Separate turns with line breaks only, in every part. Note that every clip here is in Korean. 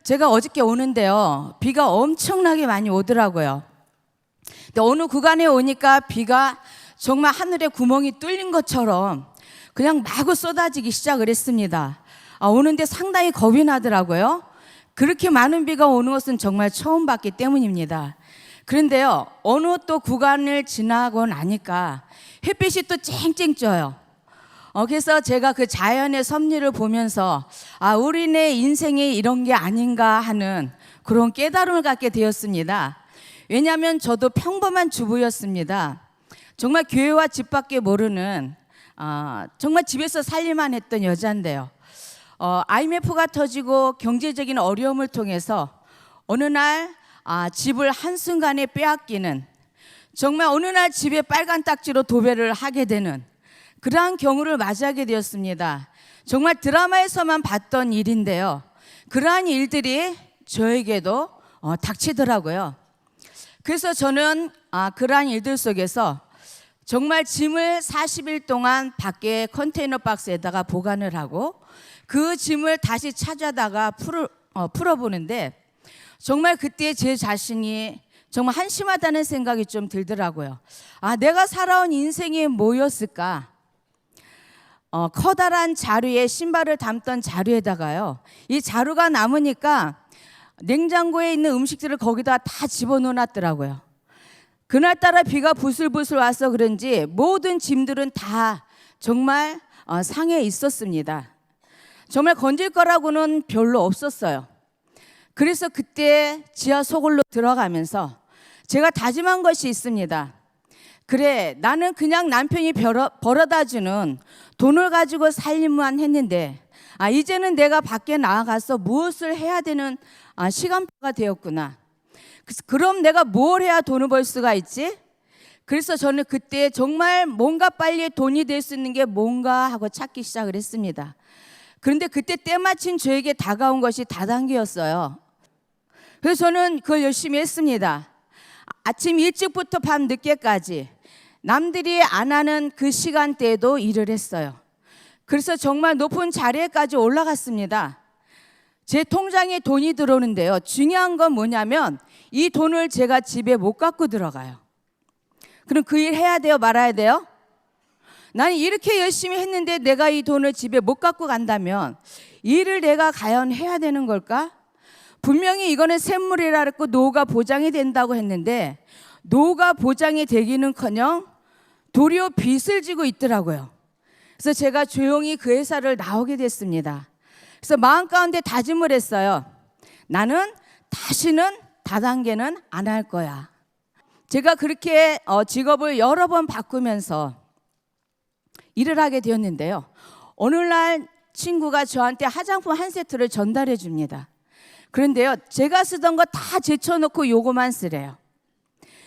제가 어저께 오는데요, 비가 엄청나게 많이 오더라고요. 근데 어느 구간에 오니까 비가 정말 하늘에 구멍이 뚫린 것처럼 그냥 마구 쏟아지기 시작을 했습니다. 오는데 상당히 겁이 나더라고요. 그렇게 많은 비가 오는 것은 정말 처음 봤기 때문입니다. 그런데요, 어느 또 구간을 지나고 나니까 햇빛이 또 쨍쨍 쪄요. 그래서 제가 그 자연의 섭리를 보면서 우리네 인생이 이런 게 아닌가 하는 그런 깨달음을 갖게 되었습니다. 왜냐하면 저도 평범한 주부였습니다. 정말 교회와 집 밖에 모르는 정말 집에서 살림만 했던 여자인데요. IMF가 터지고 경제적인 어려움을 통해서 어느 날 집을 한순간에 빼앗기는, 정말 어느 날 집에 빨간 딱지로 도배를 하게 되는 그러한 경우를 맞이하게 되었습니다. 정말 드라마에서만 봤던 일인데요, 그러한 일들이 저에게도 닥치더라고요. 그래서 저는 그러한 일들 속에서 정말 짐을 40일 동안 밖에 컨테이너 박스에다가 보관을 하고 그 짐을 다시 찾아다가 풀어보는데, 정말 그때 제 자신이 정말 한심하다는 생각이 좀 들더라고요. 내가 살아온 인생이 뭐였을까? 커다란 자루에 신발을 담던 자루에다가요, 이 자루가 남으니까 냉장고에 있는 음식들을 거기다 다 집어넣어놨더라고요. 그날따라 비가 부슬부슬 와서 그런지 모든 짐들은 다 정말 상해 있었습니다. 정말 건질 거라고는 별로 없었어요. 그래서 그때 지하 소굴로 들어가면서 제가 다짐한 것이 있습니다. 그래, 나는 그냥 남편이 벌어다주는 돈을 가지고 살림만 했는데 이제는 내가 밖에 나가서 무엇을 해야 되는 시간표가 되었구나. 그럼 내가 뭘 해야 돈을 벌 수가 있지? 그래서 저는 그때 정말 뭔가 빨리 돈이 될 수 있는 게 뭔가 하고 찾기 시작을 했습니다. 그런데 그때 때마침 저에게 다가온 것이 다단계였어요. 그래서 저는 그걸 열심히 했습니다. 아침 일찍부터 밤 늦게까지 남들이 안 하는 그 시간대에도 일을 했어요. 그래서 정말 높은 자리에까지 올라갔습니다. 제 통장에 돈이 들어오는데요, 중요한 건 뭐냐면 이 돈을 제가 집에 못 갖고 들어가요. 그럼 그 일 해야 돼요, 말아야 돼요? 나는 이렇게 열심히 했는데 내가 이 돈을 집에 못 갖고 간다면 일을 내가 과연 해야 되는 걸까? 분명히 이거는 샘물이라 그랬고 노후가 보장이 된다고 했는데 노후가 보장이 되기는커녕 도리어 빚을 지고 있더라고요. 그래서 제가 조용히 그 회사를 나오게 됐습니다. 그래서 마음 가운데 다짐을 했어요. 나는 다시는 다단계는 안 할 거야. 제가 그렇게 직업을 여러 번 바꾸면서 일을 하게 되었는데요, 어느 날 친구가 저한테 화장품 한 세트를 전달해 줍니다. 그런데요, 제가 쓰던 거 다 제쳐놓고 요거만 쓰래요.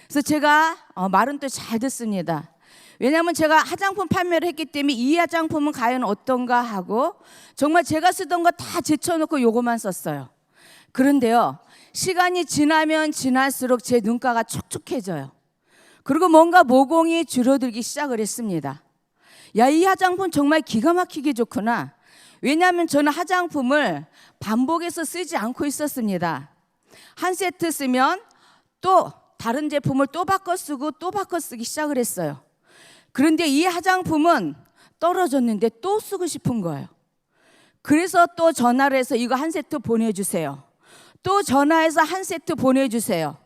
그래서 제가 말은 또 잘 듣습니다. 왜냐하면 제가 화장품 판매를 했기 때문에 이 화장품은 과연 어떤가 하고 정말 제가 쓰던 거 다 제쳐놓고 요거만 썼어요. 그런데요, 시간이 지나면 지날수록 제 눈가가 촉촉해져요. 그리고 뭔가 모공이 줄어들기 시작을 했습니다. 야, 이 화장품 정말 기가 막히게 좋구나. 왜냐하면 저는 화장품을 반복해서 쓰지 않고 있었습니다. 한 세트 쓰면 또 다른 제품을 또 바꿔 쓰고 또 바꿔 쓰기 시작을 했어요. 그런데 이 화장품은 떨어졌는데 또 쓰고 싶은 거예요. 그래서 또 전화를 해서 이거 한 세트 보내주세요. 또 전화해서 한 세트 보내주세요.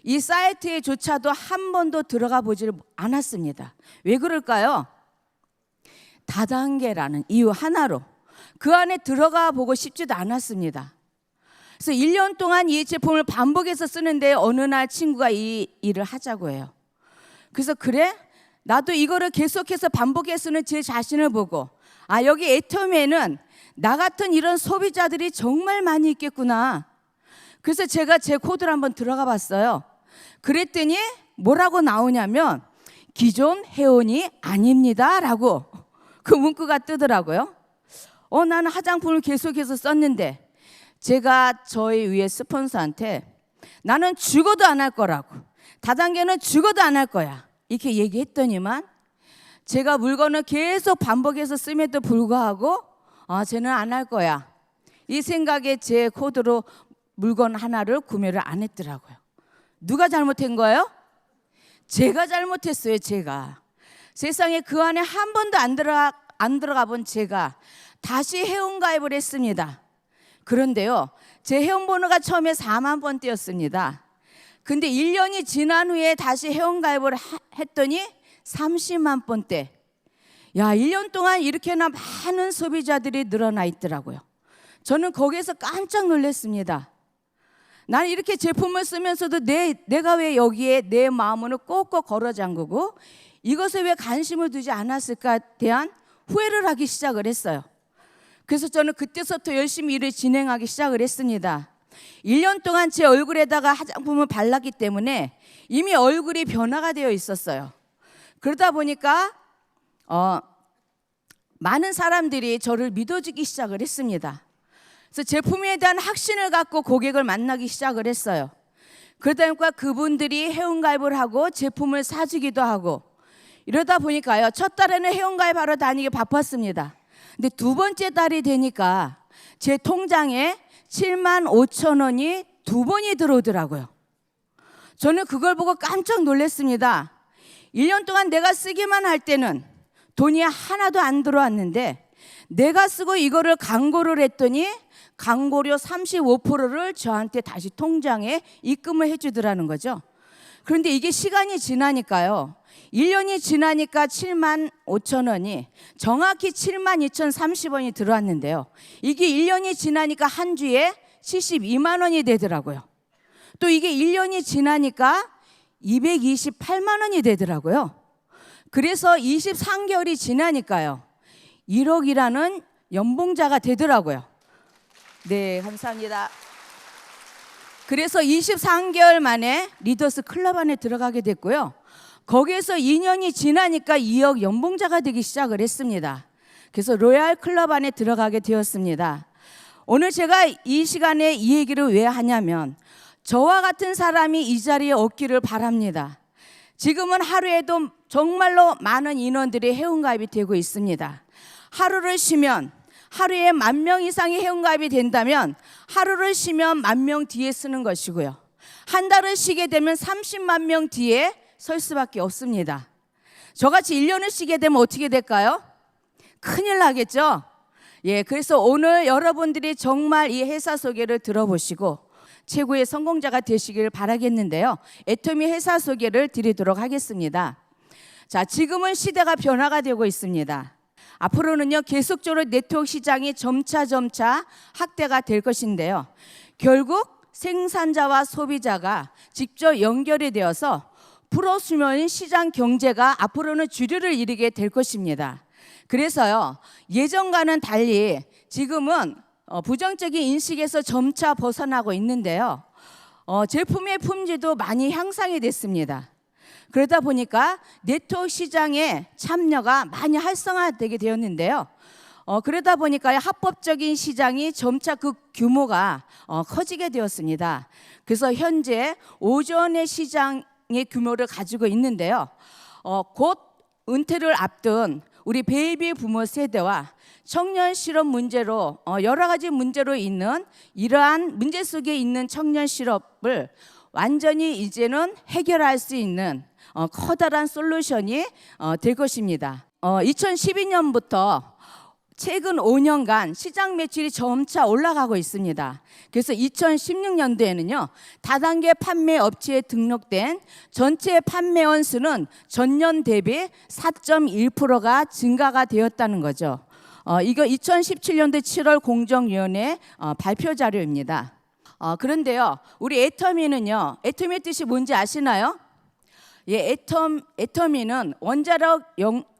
이 사이트에조차도 한 번도 들어가 보지를 않았습니다. 왜 그럴까요? 다단계라는 이유 하나로 그 안에 들어가 보고 싶지도 않았습니다. 그래서 1년 동안 이 제품을 반복해서 쓰는데 어느 날 친구가 이 일을 하자고 해요. 그래서 그래? 나도 이거를 계속해서 반복해서 쓰는 제 자신을 보고 여기 애터미에는 나 같은 이런 소비자들이 정말 많이 있겠구나. 그래서 제가 제 코드를 한번 들어가 봤어요. 그랬더니 뭐라고 나오냐면 기존 회원이 아닙니다 라고 그 문구가 뜨더라고요. 나는 화장품을 계속해서 썼는데 제가 저희 위에 스폰서한테 나는 죽어도 안 할 거라고, 다단계는 죽어도 안 할 거야 이렇게 얘기했더니만 제가 물건을 계속 반복해서 씀에도 불구하고 쟤는 안 할 거야 이 생각에 제 코드로 물건 하나를 구매를 안 했더라고요. 누가 잘못한 거예요? 제가 잘못했어요. 제가. 세상에 그 안에 한 번도 안 들어가 본 제가 다시 회원가입을 했습니다. 그런데요, 제 회원번호가 처음에 4만 번대였습니다. 근데 1년이 지난 후에 다시 회원가입을 했더니 30만 번대. 야, 1년 동안 이렇게나 많은 소비자들이 늘어나 있더라고요. 저는 거기에서 깜짝 놀랐습니다. 나는 이렇게 제품을 쓰면서도 내가 왜 여기에 내 마음을 꼭꼭 걸어 잠그고 이것에 왜 관심을 두지 않았을까에 대한 후회를 하기 시작을 했어요. 그래서 저는 그때부터 열심히 일을 진행하기 시작을 했습니다. 1년 동안 제 얼굴에다가 화장품을 발랐기 때문에 이미 얼굴이 변화가 되어 있었어요. 그러다 보니까 많은 사람들이 저를 믿어주기 시작을 했습니다. 그래서 제품에 대한 확신을 갖고 고객을 만나기 시작을 했어요. 그러다 보니까 그분들이 회원가입을 하고 제품을 사주기도 하고, 이러다 보니까요, 첫 달에는 회원가입하러 다니기 바빴습니다. 근데 두 번째 달이 되니까 제 통장에 7만 5천 원이 두 번이 들어오더라고요. 저는 그걸 보고 깜짝 놀랐습니다. 1년 동안 내가 쓰기만 할 때는 돈이 하나도 안 들어왔는데, 내가 쓰고 이거를 광고를 했더니 광고료 35%를 저한테 다시 통장에 입금을 해주더라는 거죠. 그런데 이게 시간이 지나니까요, 1년이 지나니까 7만 5천 원이 정확히 7만 2,030원이 들어왔는데요, 이게 1년이 지나니까 한 주에 72만 원이 되더라고요. 또 이게 1년이 지나니까 228만 원이 되더라고요. 그래서 23개월이 지나니까요, 1억이라는 연봉자가 되더라고요. 네, 감사합니다. 그래서 23개월 만에 리더스 클럽 안에 들어가게 됐고요. 거기에서 2년이 지나니까 2억 연봉자가 되기 시작을 했습니다. 그래서 로얄 클럽 안에 들어가게 되었습니다. 오늘 제가 이 시간에 이 얘기를 왜 하냐면, 저와 같은 사람이 이 자리에 없기를 바랍니다. 지금은 하루에도 정말로 많은 인원들이 회원가입이 되고 있습니다. 하루를 쉬면, 하루에 10,000명 이상이 회원가입이 된다면 하루를 쉬면 10,000명 뒤에 쓰는 것이고요, 한 달을 쉬게 되면 30만 명 뒤에 설 수밖에 없습니다. 저같이 1년을 쉬게 되면 어떻게 될까요? 큰일 나겠죠? 예, 그래서 오늘 여러분들이 정말 이 회사 소개를 들어보시고 최고의 성공자가 되시길 바라겠는데요, 애터미 회사 소개를 드리도록 하겠습니다. 자, 지금은 시대가 변화가 되고 있습니다. 앞으로는요, 계속적으로 네트워크 시장이 점차 확대가 될 것인데요, 결국 생산자와 소비자가 직접 연결이 되어서 프로수면 시장 경제가 앞으로는 주류를 이루게 될 것입니다. 그래서요, 예전과는 달리 지금은 부정적인 인식에서 점차 벗어나고 있는데요, 제품의 품질도 많이 향상이 됐습니다. 그러다 보니까 네트워크 시장의 참여가 많이 활성화되게 되었는데요, 그러다 보니까 합법적인 시장이 점차 그 규모가 커지게 되었습니다. 그래서 현재 5조원의 시장의 규모를 가지고 있는데요, 곧 은퇴를 앞둔 우리 베이비 부모 세대와 청년 실업 문제로 여러 가지 문제로 있는 이러한 문제 속에 있는 청년 실업을 완전히 이제는 해결할 수 있는 커다란 솔루션이 될 것입니다. 2012년부터 최근 5년간 시장 매출이 점차 올라가고 있습니다. 그래서 2016년도에는요, 다단계 판매 업체에 등록된 전체 판매원 수는 전년 대비 4.1%가 증가가 되었다는 거죠. 이거 2017년도 7월 공정위원회 발표 자료입니다. 그런데요, 우리 애터미는요, 애터미의 뜻이 뭔지 아시나요? 예, 애터미는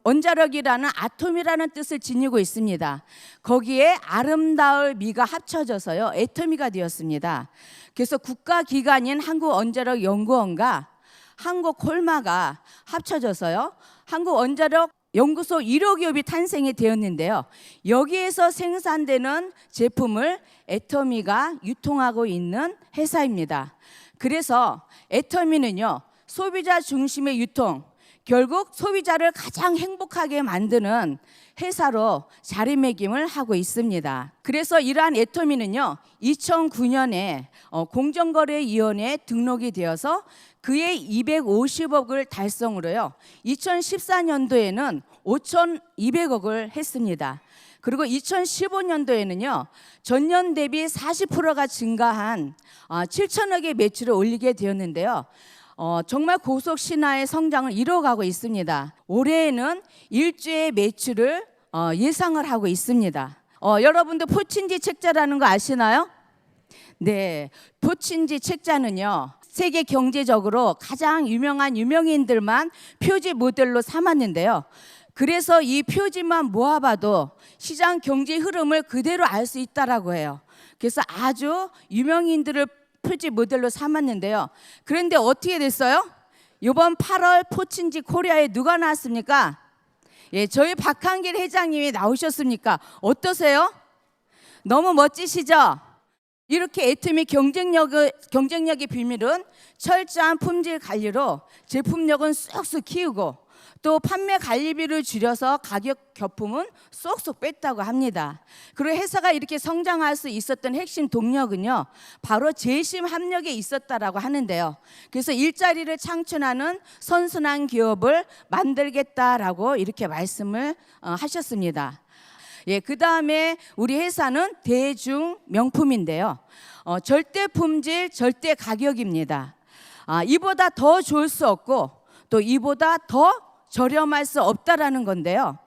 원자력이라는 아톰이라는 뜻을 지니고 있습니다. 거기에 아름다울 미가 합쳐져서요, 애터미가 되었습니다. 그래서 국가기관인 한국원자력연구원과 한국콜마가 합쳐져서요, 한국원자력연구소 1호 기업이 탄생이 되었는데요, 여기에서 생산되는 제품을 애터미가 유통하고 있는 회사입니다. 그래서 애터미는요, 소비자 중심의 유통, 결국 소비자를 가장 행복하게 만드는 회사로 자리매김을 하고 있습니다. 그래서 이러한 애터미는요, 2009년에 공정거래위원회에 등록이 되어서 그의 250억을 달성으로요, 2014년도에는 5,200억을 했습니다. 그리고 2015년도에는요, 전년 대비 40%가 증가한 7천억의 매출을 올리게 되었는데요. 정말 고속 신화의 성장을 이뤄가고 있습니다. 올해에는 1조의 매출을 예상을 하고 있습니다. 여러분들 포친지 책자라는 거 아시나요? 네, 포친지 책자는요, 세계 경제적으로 가장 유명한 유명인들만 표지 모델로 삼았는데요. 그래서 이 표지만 모아봐도 시장 경제 흐름을 그대로 알 수 있다라고 해요. 그래서 아주 유명인들을 표지 모델로 삼았는데요. 그런데 어떻게 됐어요? 이번 8월 포친지 코리아에 누가 나왔습니까? 예, 저희 박한길 회장님이 나오셨습니까? 어떠세요? 너무 멋지시죠? 이렇게 애터미 경쟁력의 비밀은 철저한 품질 관리로 제품력은 쑥쑥 키우고 또 판매 관리비를 줄여서 가격 교품은 쏙쏙 뺐다고 합니다. 그리고 회사가 이렇게 성장할 수 있었던 핵심 동력은요, 바로 재심 합력에 있었다라고 하는데요. 그래서 일자리를 창출하는 선순환 기업을 만들겠다라고 이렇게 말씀을 하셨습니다. 예, 그 다음에 우리 회사는 대중 명품인데요. 절대 품질, 절대 가격입니다. 이보다 더 좋을 수 없고 또 이보다 더 저렴할 수 없다라는 건데요.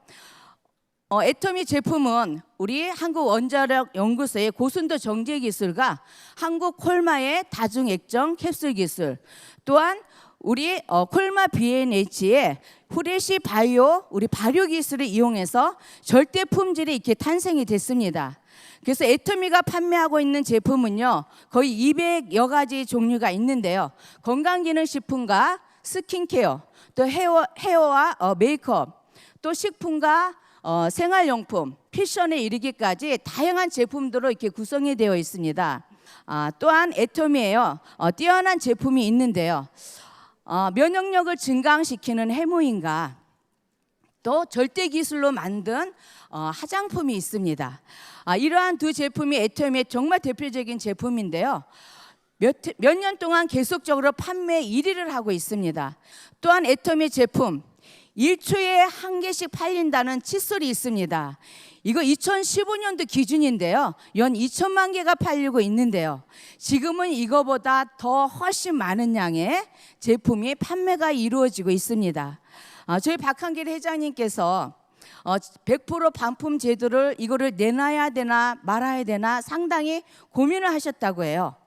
애터미 제품은 우리 한국원자력연구소의 고순도 정제 기술과 한국 콜마의 다중액정 캡슐 기술, 또한 우리 콜마 BNH의 후레시 바이오 우리 발효 기술을 이용해서 절대 품질이 이렇게 탄생이 됐습니다. 그래서 애터미가 판매하고 있는 제품은요, 거의 200여 가지 종류가 있는데요. 건강기능식품과 스킨케어, 또 헤어와 메이크업, 또 식품과 생활용품, 패션에 이르기까지 다양한 제품들로 이렇게 구성이 되어 있습니다. 또한 애터미에요, 뛰어난 제품이 있는데요. 면역력을 증강시키는 해모인과 또 절대 기술로 만든 화장품이 있습니다. 이러한 두 제품이 애터미의 정말 대표적인 제품인데요. 몇 년 동안 계속적으로 판매 1위를 하고 있습니다. 또한 애터미 제품 1초에 한 개씩 팔린다는 칫솔이 있습니다. 이거 2015년도 기준인데요. 연 2천만 개가 팔리고 있는데요. 지금은 이거보다 더 훨씬 많은 양의 제품이 판매가 이루어지고 있습니다. 저희 박한길 회장님께서 100% 반품 제도를 이거를 내놔야 되나 말아야 되나 상당히 고민을 하셨다고 해요.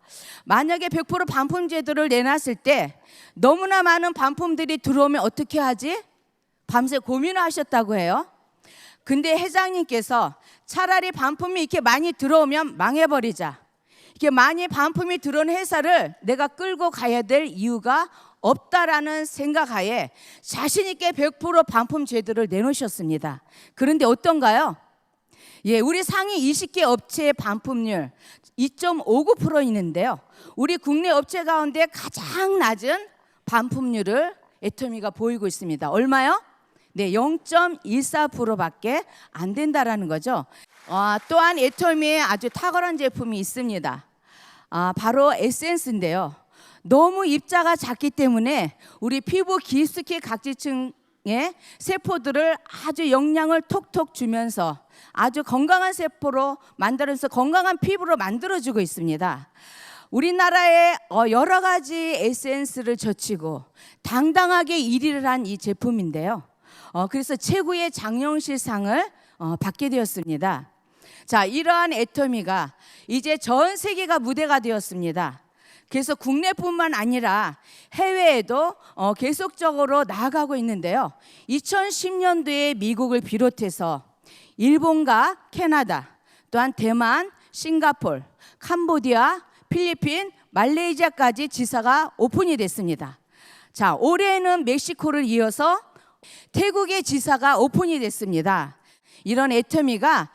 만약에 100% 반품 제도를 내놨을 때 너무나 많은 반품들이 들어오면 어떻게 하지? 밤새 고민을 하셨다고 해요. 근데 회장님께서 차라리 반품이 이렇게 많이 들어오면 망해버리자. 이렇게 많이 반품이 들어온 회사를 내가 끌고 가야 될 이유가 없다라는 생각하에 자신 있게 100% 반품 제도를 내놓으셨습니다. 그런데 어떤가요? 예, 우리 상위 20개 업체의 반품률 2.59% 있는데요. 우리 국내 업체 가운데 가장 낮은 반품률을 애터미가 보이고 있습니다. 얼마요? 네, 0.14%밖에 안 된다라는 거죠. 또한 애터미에 아주 탁월한 제품이 있습니다. 바로 에센스인데요. 너무 입자가 작기 때문에 우리 피부 깊숙이 각지층의 세포들을 아주 영양을 톡톡 주면서 아주 건강한 세포로 만들어서 건강한 피부로 만들어주고 있습니다. 우리나라의 여러 가지 에센스를 젖히고 당당하게 1위를 한 이 제품인데요. 그래서 최고의 장영실상을 받게 되었습니다. 자, 이러한 애터미가 이제 전 세계가 무대가 되었습니다. 그래서 국내뿐만 아니라 해외에도 계속적으로 나아가고 있는데요. 2010년도에 미국을 비롯해서 일본과 캐나다, 또한 대만, 싱가포르, 캄보디아, 필리핀, 말레이시아까지 지사가 오픈이 됐습니다. 자, 올해는 멕시코를 이어서 태국의 지사가 오픈이 됐습니다. 이런 애터미가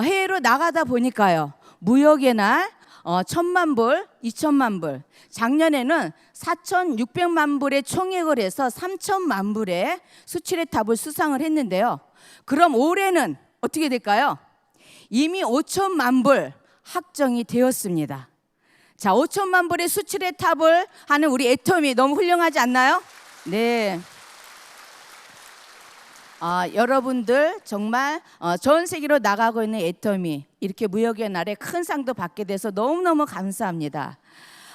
해외로 나가다 보니까요, 무역의 날 1,000만 불, 2,000만 불, 작년에는 4,600만 불의 총액을 해서 3천만 불의 수출의 탑을 수상을 했는데요. 그럼 올해는 어떻게 될까요? 이미 5천만 불 확정이 되었습니다. 자, 5천만 불의 수출의 탑을 하는 우리 애터미 너무 훌륭하지 않나요? 네. 여러분들 정말 전 세계로 나가고 있는 애터미 이렇게 무역의 날에 큰 상도 받게 돼서 너무너무 감사합니다.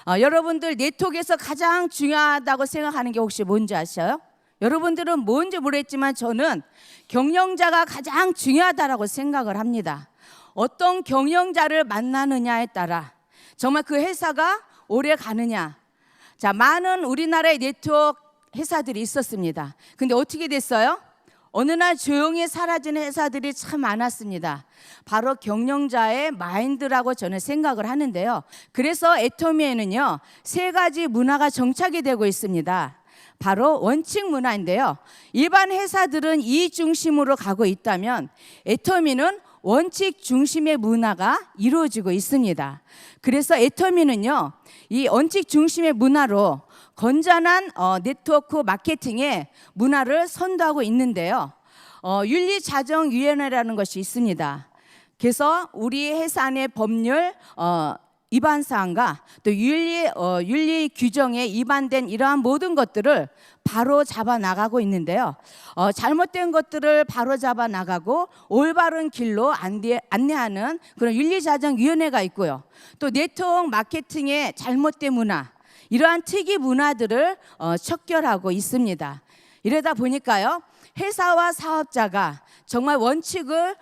여러분들 네트워크에서 가장 중요하다고 생각하는 게 혹시 뭔지 아셔요? 여러분들은 뭔지 모르겠지만 저는 경영자가 가장 중요하다고 생각을 합니다. 어떤 경영자를 만나느냐에 따라 정말 그 회사가 오래 가느냐. 자, 많은 우리나라의 네트워크 회사들이 있었습니다. 근데 어떻게 됐어요? 어느 날 조용히 사라지는 회사들이 참 많았습니다. 바로 경영자의 마인드라고 저는 생각을 하는데요. 그래서 애터미에는요, 3가지 문화가 정착이 되고 있습니다. 바로 원칙 문화인데요. 일반 회사들은 이익 중심으로 가고 있다면 애터미는 원칙 중심의 문화가 이루어지고 있습니다. 그래서 애터미는요, 이 원칙 중심의 문화로 건전한 네트워크 마케팅의 문화를 선도하고 있는데요. 윤리자정위원회라는 것이 있습니다. 그래서 우리 회사 안의 법률 위반 사항과 또 윤리 규정에 위반된 이러한 모든 것들을 바로 잡아 나가고 있는데요. 잘못된 것들을 바로 잡아 나가고 올바른 길로 안내하는 그런 윤리자정위원회가 있고요. 또 네트워크 마케팅의 잘못된 문화, 이러한 특이 문화들을 척결하고 있습니다. 이러다 보니까요, 회사와 사업자가 정말 원칙을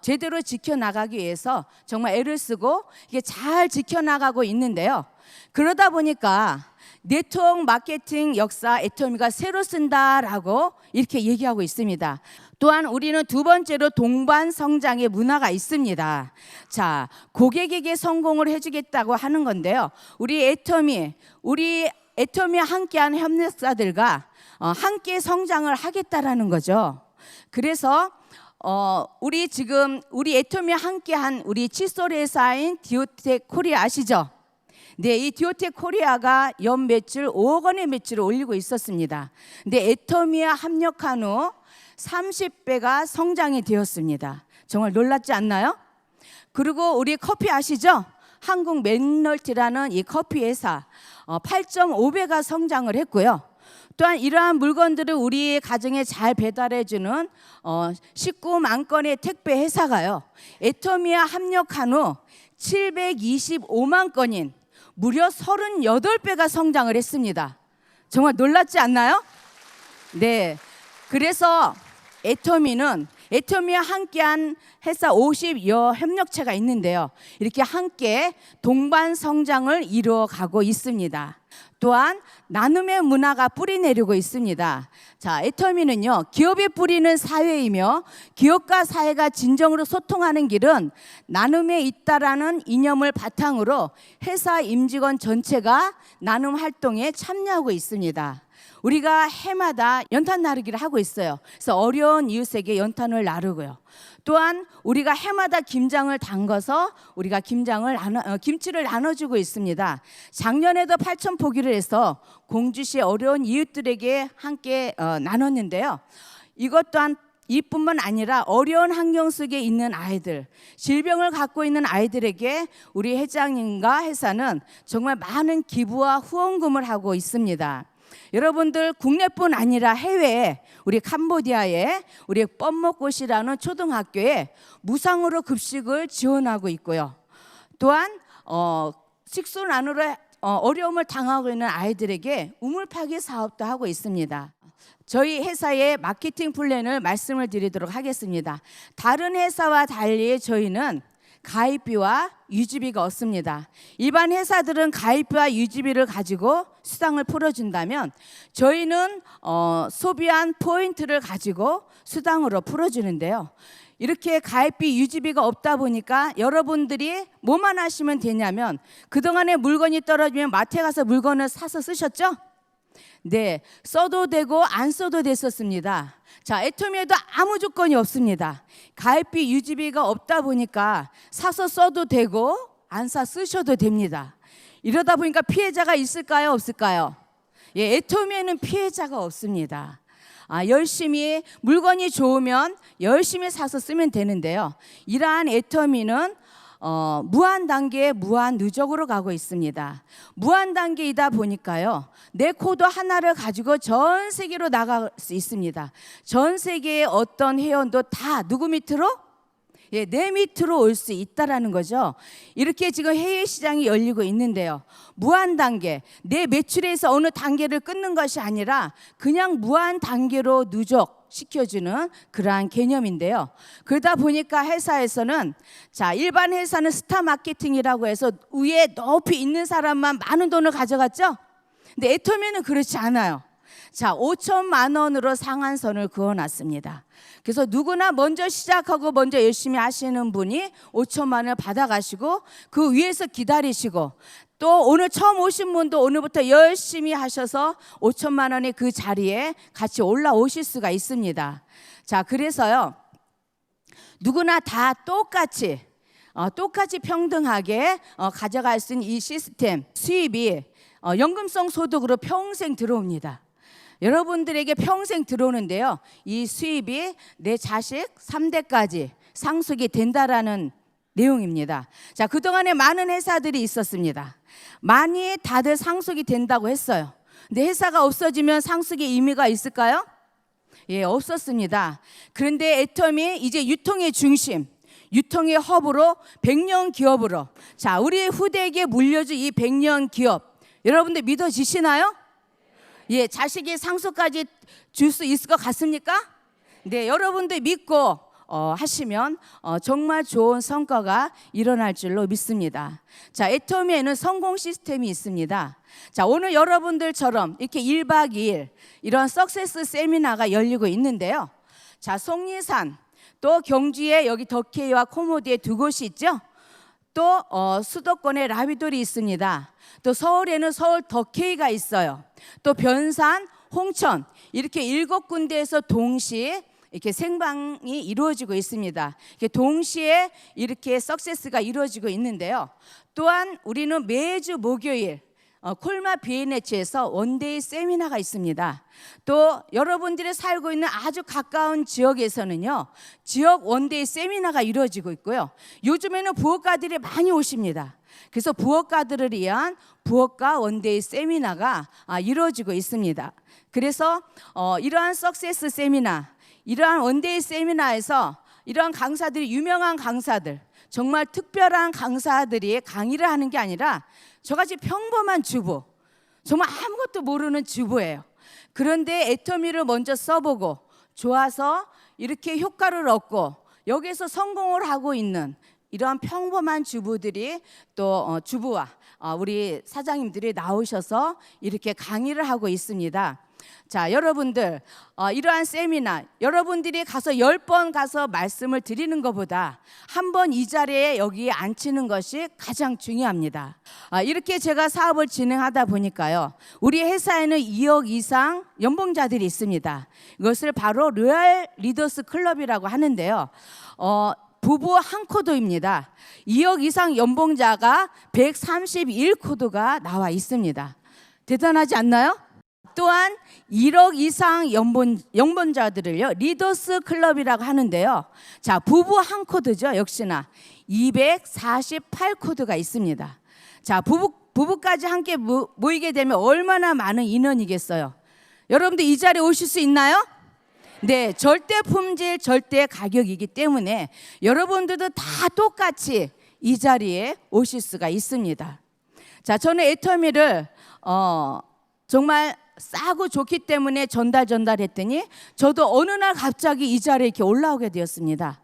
제대로 지켜나가기 위해서 정말 애를 쓰고 이게 잘 지켜나가고 있는데요. 그러다 보니까 네트워크 마케팅 역사 애터미가 새로 쓴다라고 이렇게 얘기하고 있습니다. 또한 우리는 2번째로 동반 성장의 문화가 있습니다. 자, 고객에게 성공을 해주겠다고 하는 건데요. 우리 애터미와 함께한 협력사들과 함께 성장을 하겠다라는 거죠. 그래서 우리 애터미와 함께한 우리 칫솔 회사인 디오텍 코리아 아시죠? 네, 이 디오텍 코리아가 연 매출 5억 원의 매출을 올리고 있었습니다. 근데 애터미와 합력한 후 30배가 성장이 되었습니다. 정말 놀랍지 않나요? 그리고 우리 커피 아시죠? 한국 맥널티라는 이 커피 회사 8.5배가 성장을 했고요. 또한 이러한 물건들을 우리 가정에 잘 배달해주는 19만 건의 택배 회사가요, 애터미와 합력한 후 725만 건인 무려 38배가 성장을 했습니다. 정말 놀랍지 않나요? 네, 그래서 애터미와 함께한 회사 50여 협력체가 있는데요. 이렇게 함께 동반 성장을 이루어가고 있습니다. 또한 나눔의 문화가 뿌리내리고 있습니다. 자, 애터미는요, 기업의 뿌리는 사회이며 기업과 사회가 진정으로 소통하는 길은 나눔에 있다라는 이념을 바탕으로 회사 임직원 전체가 나눔 활동에 참여하고 있습니다. 우리가 해마다 연탄 나르기를 하고 있어요. 그래서 어려운 이웃에게 연탄을 나르고요. 또한 우리가 해마다 김장을 담궈서 우리가 김치를 나눠주고 있습니다. 작년에도 8,000포기를 해서 공주시 어려운 이웃들에게 함께 나눴는데요. 이것 또한 이뿐만 아니라 어려운 환경 속에 있는 아이들, 질병을 갖고 있는 아이들에게 우리 회장님과 회사는 정말 많은 기부와 후원금을 하고 있습니다. 여러분들 국내뿐 아니라 해외에 우리 캄보디아에 우리 뻔먹꽃이라는 초등학교에 무상으로 급식을 지원하고 있고요. 또한 식순환으로 어려움을 당하고 있는 아이들에게 우물 파기 사업도 하고 있습니다. 저희 회사의 마케팅 플랜을 말씀을 드리도록 하겠습니다. 다른 회사와 달리 저희는 가입비와 유지비가 없습니다. 일반 회사들은 가입비와 유지비를 가지고 수당을 풀어준다면 저희는 소비한 포인트를 가지고 수당으로 풀어주는데요. 이렇게 가입비 유지비가 없다 보니까 여러분들이 뭐만 하시면 되냐면 그동안에 물건이 떨어지면 마트에 가서 물건을 사서 쓰셨죠? 네, 써도 되고 안 써도 됐었습니다. 자, 애터미에도 아무 조건이 없습니다. 가입비 유지비가 없다 보니까 사서 써도 되고 안 사 쓰셔도 됩니다. 이러다 보니까 피해자가 있을까요, 없을까요? 예, 애터미에는 피해자가 없습니다. 열심히 물건이 좋으면 열심히 사서 쓰면 되는데요. 이러한 애터미는 무한 단계의 무한 누적으로 가고 있습니다. 무한 단계이다 보니까요, 내 코드 하나를 가지고 전 세계로 나갈 수 있습니다. 전 세계의 어떤 회원도 다 누구 밑으로? 예, 내 밑으로 올 수 있다라는 거죠. 이렇게 지금 해외 시장이 열리고 있는데요. 무한 단계, 내 매출에서 어느 단계를 끊는 것이 아니라 그냥 무한 단계로 누적시켜주는 그러한 개념인데요. 그러다 보니까 회사에서는 일반 회사는 스타 마케팅이라고 해서 위에 높이 있는 사람만 많은 돈을 가져갔죠. 근데 애터미는 그렇지 않아요. 5천만 원으로 상한선을 그어놨습니다. 그래서 누구나 먼저 시작하고 먼저 열심히 하시는 분이 5천만 원을 받아가시고 그 위에서 기다리시고, 또 오늘 처음 오신 분도 오늘부터 열심히 하셔서 5천만 원의 그 자리에 같이 올라오실 수가 있습니다. 그래서요, 누구나 다 똑같이 평등하게 가져갈 수 있는 이 시스템, 수입이 연금성 소득으로 평생 들어옵니다. 여러분들에게 평생 들어오는데요, 이 수입이 내 자식 3대까지 상속이 된다라는 내용입니다. 그동안에 많은 회사들이 있었습니다. 많이 다들 상속이 된다고 했어요. 근데 회사가 없어지면 상속의 의미가 있을까요? 예, 없었습니다. 그런데 애터미 이제 유통의 중심, 유통의 허브로 100년 기업으로, 우리 후대에게 물려줄 이 100년 기업, 여러분들 믿어지시나요? 예, 자식이 상속까지 줄 수 있을 것 같습니까? 네, 여러분들 믿고 하시면 정말 좋은 성과가 일어날 줄로 믿습니다. 애터미에는 성공 시스템이 있습니다. 오늘 여러분들처럼 이렇게 1박 2일 이런 석세스 세미나가 열리고 있는데요. 속리산, 또 경주에 여기 덕케이와 코모디에 두 곳이 있죠. 또 수도권에 라비돌이 있습니다. 또 서울에는 서울 덕케이가 있어요. 또 변산, 홍천, 이렇게 7군데에서 동시에 이렇게 생방이 이루어지고 있습니다. 동시에 이렇게 석세스가 이루어지고 있는데요. 또한 우리는 매주 목요일 콜마 비엔에치에서 원데이 세미나가 있습니다. 또 여러분들이 살고 있는 아주 가까운 지역에서는요, 지역 원데이 세미나가 이루어지고 있고요. 요즘에는 부업가들이 많이 오십니다. 그래서 부업가들을 위한 부업가 원데이 세미나가 이루어지고 있습니다. 그래서 이러한 석세스 세미나, 이러한 원데이 세미나에서 이러한 강사들이, 유명한 강사들, 정말 특별한 강사들이 강의를 하는 게 아니라 저같이 평범한 주부, 정말 아무것도 모르는 주부예요. 그런데 애터미를 먼저 써보고 좋아서 이렇게 효과를 얻고 여기에서 성공을 하고 있는 이러한 평범한 주부들이, 또 주부와 우리 사장님들이 나오셔서 이렇게 강의를 하고 있습니다. 여러분들, 이러한 세미나 여러분들이 가서 10번 가서 말씀을 드리는 것보다 한 번 이 자리에 여기에 앉히는 것이 가장 중요합니다. 이렇게 제가 사업을 진행하다 보니까요, 우리 회사에는 2억 이상 연봉자들이 있습니다. 이것을 바로 로얄 리더스 클럽이라고 하는데요. 부부 한 코드입니다. 2억 이상 연봉자가 131코드가 나와 있습니다. 대단하지 않나요? 또한 1억 이상 연봉자들을요, 리더스 클럽이라고 하는데요. 부부 한 코드죠. 역시나 248코드가 있습니다. 부부까지 함께 모이게 되면 얼마나 많은 인원이겠어요. 여러분들 이 자리에 오실 수 있나요? 네, 절대 품질, 절대 가격이기 때문에 여러분들도 다 똑같이 이 자리에 오실 수가 있습니다. 저는 애터미를 정말 싸고 좋기 때문에 전달했더니 저도 어느 날 갑자기 이 자리에 이렇게 올라오게 되었습니다.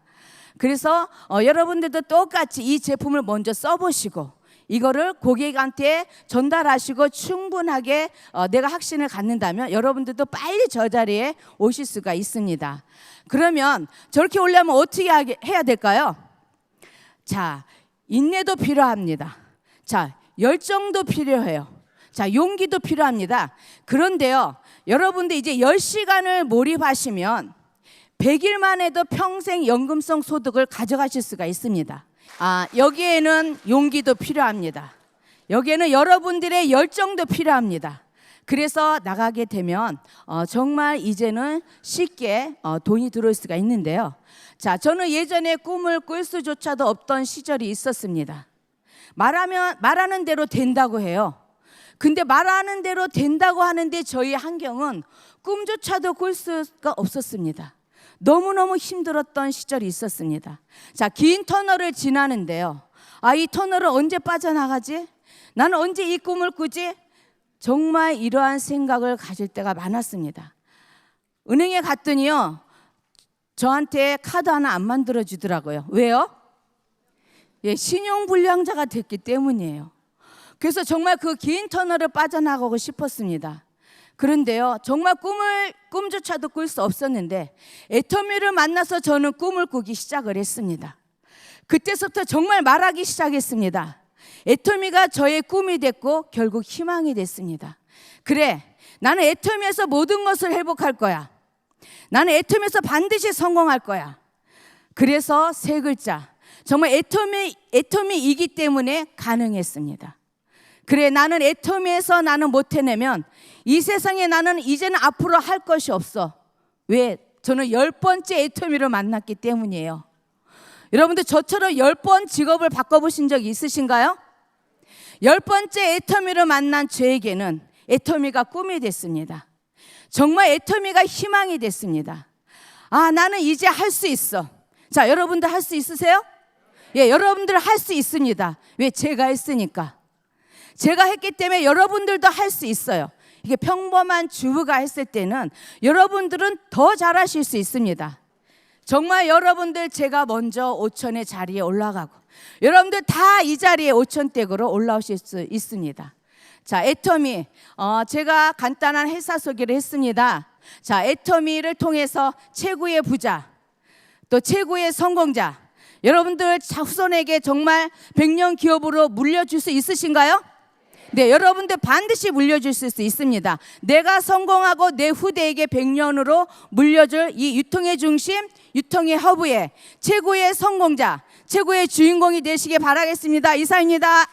그래서 여러분들도 똑같이 이 제품을 먼저 써보시고 이거를 고객한테 전달하시고 충분하게 내가 확신을 갖는다면 여러분들도 빨리 저 자리에 오실 수가 있습니다. 그러면 저렇게 오려면 어떻게 해야 될까요? 인내도 필요합니다. 열정도 필요해요. 용기도 필요합니다. 그런데요, 여러분들 이제 10시간을 몰입하시면 100일만 해도 평생 연금성 소득을 가져가실 수가 있습니다. 여기에는 용기도 필요합니다. 여기에는 여러분들의 열정도 필요합니다. 그래서 나가게 되면 정말 이제는 쉽게 돈이 들어올 수가 있는데요. 자, 저는 예전에 꿈을 꿀 수조차도 없던 시절이 있었습니다. 말하는 대로 된다고 해요. 근데 말하는 대로 된다고 하는데 저희 환경은 꿈조차도 꿀 수가 없었습니다. 너무너무 힘들었던 시절이 있었습니다. 자, 긴 터널을 지나는데요. 이 터널을 언제 빠져나가지? 나는 언제 이 꿈을 꾸지? 정말 이러한 생각을 가질 때가 많았습니다. 은행에 갔더니요, 저한테 카드 하나 안 만들어 주더라고요. 왜요? 신용불량자가 됐기 때문이에요. 그래서 정말 그 긴 터널을 빠져나가고 싶었습니다. 그런데요, 정말 꿈조차도 꿀 수 없었는데 애터미를 만나서 저는 꿈을 꾸기 시작을 했습니다. 그때부터 정말 말하기 시작했습니다. 애터미가 저의 꿈이 됐고 결국 희망이 됐습니다. 그래, 나는 애터미에서 모든 것을 회복할 거야. 나는 애터미에서 반드시 성공할 거야. 그래서 세 글자, 정말 애터미이기 때문에 가능했습니다. 그래, 나는 애터미에서 나는 못 해내면 이 세상에 나는 이제는 앞으로 할 것이 없어. 왜? 저는 10번째 애터미를 만났기 때문이에요. 여러분들 저처럼 10번 직업을 바꿔보신 적이 있으신가요? 10번째 애터미를 만난 저에게는 애터미가 꿈이 됐습니다. 정말 애터미가 희망이 됐습니다. 나는 이제 할 수 있어. 자, 여러분들 할 수 있으세요? 여러분들 할 수 있습니다. 왜? 제가 했으니까. 제가 했기 때문에 여러분들도 할 수 있어요. 이게 평범한 주부가 했을 때는 여러분들은 더 잘하실 수 있습니다. 정말 여러분들, 제가 먼저 5천의 자리에 올라가고 여러분들 다 이 자리에 5천댁으로 올라오실 수 있습니다. 자, 애터미, 제가 간단한 회사 소개를 했습니다. 자, 애터미를 통해서 최고의 부자, 또 최고의 성공자, 여러분들 후손에게 정말 100년 기업으로 물려줄 수 있으신가요? 네, 여러분들 반드시 물려줄 수 있습니다. 내가 성공하고 내 후대에게 100년으로 물려줄 이 유통의 중심, 유통의 허브의 최고의 성공자, 최고의 주인공이 되시길 바라겠습니다. 이사입니다.